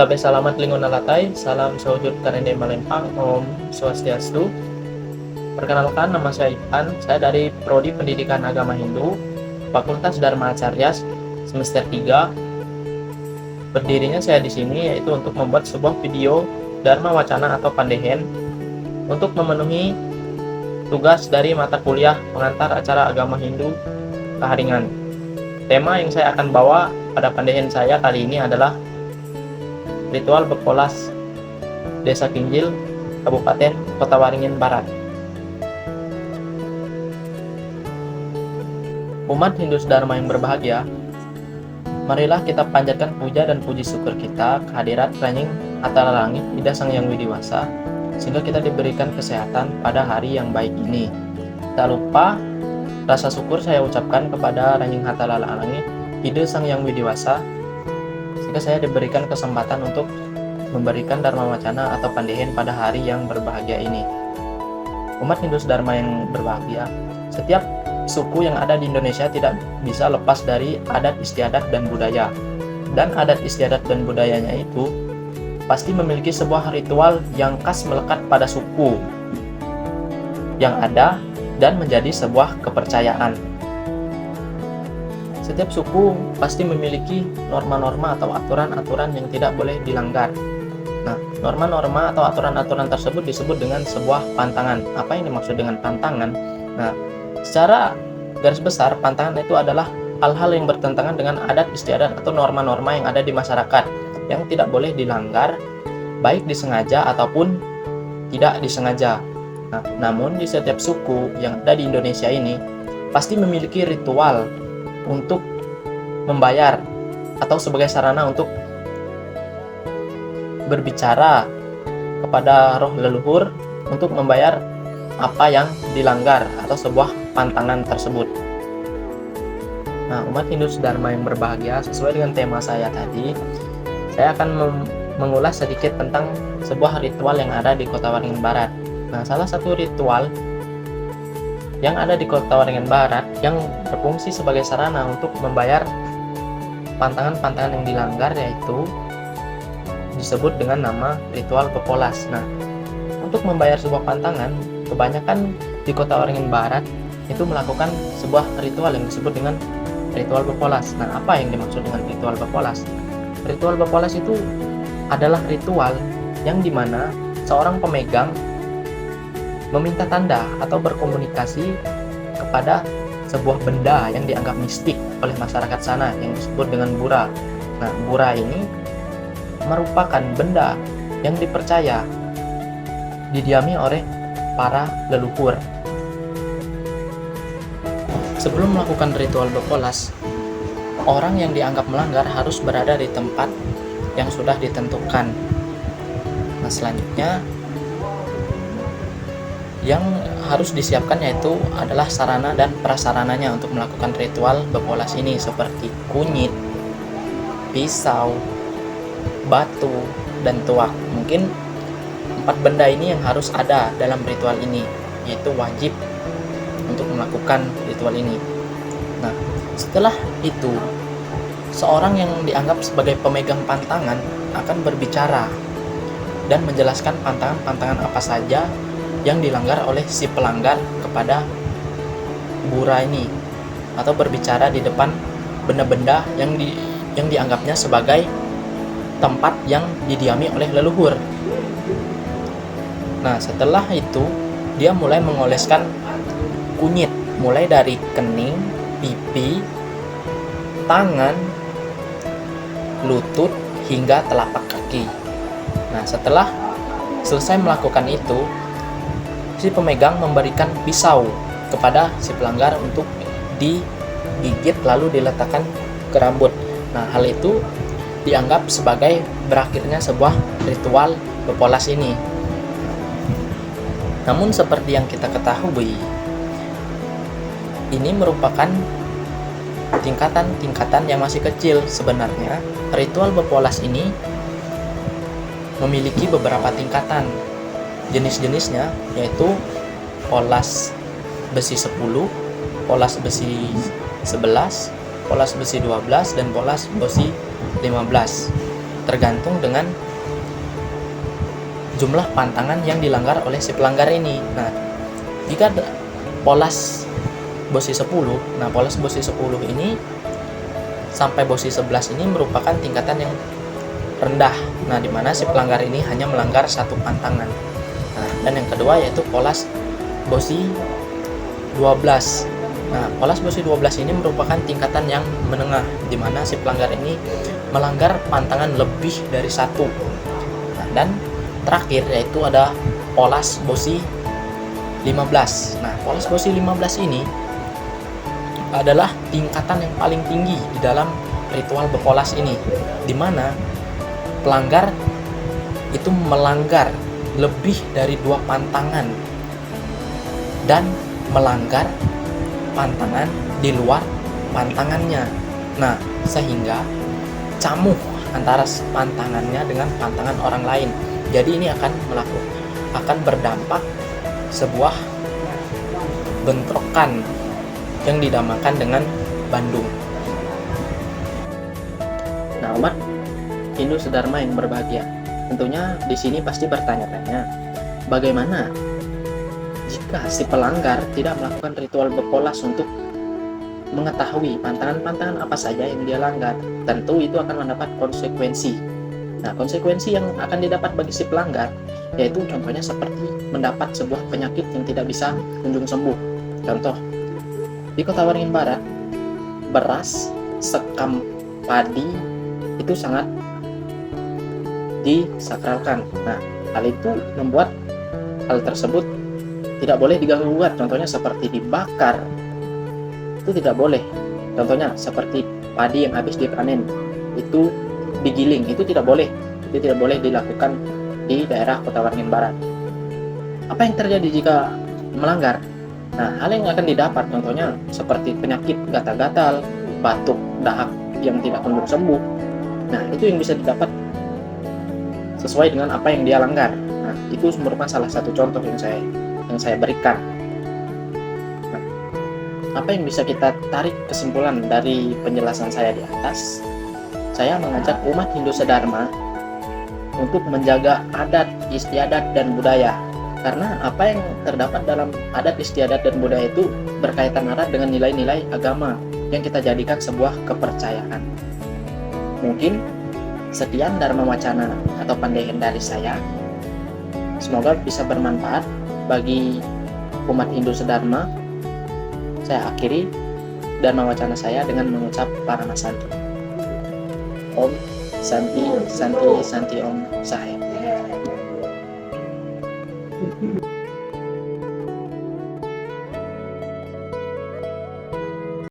Tabe salamat lingon nalatai, salam sawujud karende malempang, Om Swastiastu. Perkenalkan, nama saya Ipan, saya dari Prodi Pendidikan Agama Hindu, Fakultas Dharma Acarya, semester 3. Berdirinya saya di sini yaitu untuk membuat sebuah video Dharma Wacana atau Pandehen untuk memenuhi tugas dari mata kuliah pengantar acara agama Hindu Kaharingan. Tema yang saya akan bawa pada Pandehen saya kali ini adalah Ritual Bepolas Desa Kinjil, Kabupaten Kota Waringin Barat. Umat Hindu Dharma yang berbahagia, marilah kita panjatkan puja dan puji syukur kita kehadirat Ranying Hatala Langit Ida Sang Hyang Widiwasa, sehingga kita diberikan kesehatan pada hari yang baik ini. Tak lupa rasa syukur saya ucapkan kepada Ranying Hatala Langit Ida Sang Hyang Widiwasa, sehingga saya diberikan kesempatan untuk memberikan Dharma Wacana atau Pandehen pada hari yang berbahagia ini. Umat Hindu Dharma yang berbahagia, setiap suku yang ada di Indonesia tidak bisa lepas dari adat istiadat dan budaya. Dan adat istiadat dan budayanya itu pasti memiliki sebuah ritual yang khas melekat pada suku yang ada dan menjadi sebuah kepercayaan. Setiap suku pasti memiliki norma-norma atau aturan-aturan yang tidak boleh dilanggar. Nah, norma-norma atau aturan-aturan tersebut disebut dengan sebuah pantangan. Apa yang dimaksud dengan pantangan? Nah, secara garis besar, pantangan itu adalah hal-hal yang bertentangan dengan adat istiadat atau norma-norma yang ada di masyarakat yang tidak boleh dilanggar, baik disengaja ataupun tidak disengaja. Nah, namun di setiap suku yang ada di Indonesia ini pasti memiliki ritual untuk membayar atau sebagai sarana untuk berbicara kepada roh leluhur untuk membayar apa yang dilanggar atau sebuah pantangan tersebut. Nah, umat Hindu Dharma yang berbahagia, sesuai dengan tema saya tadi, saya akan mengulas sedikit tentang sebuah ritual yang ada di Kota Waringin Barat. Nah, salah satu ritual yang ada di Kota Waringin Barat yang berfungsi sebagai sarana untuk membayar pantangan-pantangan yang dilanggar yaitu disebut dengan nama ritual Bepolas. Nah, untuk membayar sebuah pantangan, kebanyakan di Kota Waringin Barat itu melakukan sebuah ritual yang disebut dengan ritual Bepolas. Nah, apa yang dimaksud dengan ritual Bepolas? Ritual Bepolas itu adalah ritual yang dimana seorang pemegang meminta tanda atau berkomunikasi kepada sebuah benda yang dianggap mistik oleh masyarakat sana yang disebut dengan bura. Nah, bura ini merupakan benda yang dipercaya didiami oleh para leluhur. Sebelum melakukan ritual Bepolas, orang yang dianggap melanggar harus berada di tempat yang sudah ditentukan. Nah, selanjutnya yang harus disiapkan yaitu adalah sarana dan prasarananya untuk melakukan ritual Bepolas ini, seperti kunyit, pisau, batu, dan tuak. Mungkin 4 benda ini yang harus ada dalam ritual ini, yaitu wajib untuk melakukan ritual ini. Nah, setelah itu seorang yang dianggap sebagai pemegang pantangan akan berbicara dan menjelaskan pantangan-pantangan apa saja yang dilanggar oleh si pelanggar kepada bura ini, atau berbicara di depan benda-benda yang dianggapnya sebagai tempat yang didiami oleh leluhur. Nah, setelah itu dia mulai mengoleskan kunyit, mulai dari kening, pipi, tangan, lutut, hingga telapak kaki. Nah, setelah selesai melakukan itu, si pemegang memberikan pisau kepada si pelanggar untuk digigit lalu diletakkan ke rambut. Nah, hal itu dianggap sebagai berakhirnya sebuah ritual Bepolas ini. Namun seperti yang kita ketahui, ini merupakan tingkatan-tingkatan yang masih kecil. Sebenarnya ritual Bepolas ini memiliki beberapa tingkatan. Jenis-jenisnya yaitu polas besi 10, polas besi 11, polas besi 12, dan polas besi 15. tergantung dengan jumlah pantangan yang dilanggar oleh si pelanggar ini. Nah, jika polas bosi 10, nah polas bosi 10 ini sampai bosi 11 ini merupakan tingkatan yang rendah. Nah, di mana si pelanggar ini hanya melanggar satu pantangan. Nah, dan yang kedua yaitu polas bosi 12. Nah, polas bosi 12 ini merupakan tingkatan yang menengah, di mana si pelanggar ini melanggar pantangan lebih dari satu. Nah, dan terakhir yaitu ada polas bosi 15. Nah, polas bosi 15 ini adalah tingkatan yang paling tinggi di dalam ritual berpolas ini, di mana pelanggar itu melanggar lebih dari 2 pantangan dan melanggar pantangan di luar pantangannya. Nah, sehingga camuh antara pantangannya dengan pantangan orang lain. Jadi ini akan berdampak sebuah bentrokan yang dinamakan dengan Bandung. Nah, umat Hindu sedharma yang berbahagia, tentunya di sini pasti bertanya-tanya, bagaimana jika si pelanggar tidak melakukan ritual berpolas untuk mengetahui pantangan-pantangan apa saja yang dia langgar? Tentu itu akan mendapat konsekuensi. Nah, konsekuensi yang akan didapat bagi si pelanggar yaitu contohnya seperti mendapat sebuah penyakit yang tidak bisa kunjung sembuh. Contoh, di Kota Waringin Barat, beras, sekam padi itu sangat disakralkan. Nah, hal itu membuat hal tersebut tidak boleh diganggu-gugat. Contohnya seperti dibakar, itu tidak boleh. Contohnya seperti padi yang habis dipanen, itu digiling, itu tidak boleh. Itu tidak boleh dilakukan di daerah Kota Waringin Barat. Apa yang terjadi jika melanggar? Nah, hal yang akan didapat contohnya seperti penyakit gatal-gatal, batuk, dahak yang tidak kunjung sembuh. Nah, itu yang bisa didapat sesuai dengan apa yang dia langgar. Nah, itu merupakan salah satu contoh yang saya berikan. Nah, apa yang bisa kita tarik kesimpulan dari penjelasan saya di atas? Saya mengajak umat Hindu sedharma untuk menjaga adat, istiadat, dan budaya. Karena apa yang terdapat dalam adat, istiadat, dan budaya itu berkaitan erat dengan nilai-nilai agama yang kita jadikan sebuah kepercayaan. Mungkin sekian Dharma Wacana atau pandaian dari saya. Semoga bisa bermanfaat bagi umat Hindu sedharma. Saya akhiri Dharma Wacana saya dengan mengucap Paramasanti. Om Santi Santi Santi Om Sahaya.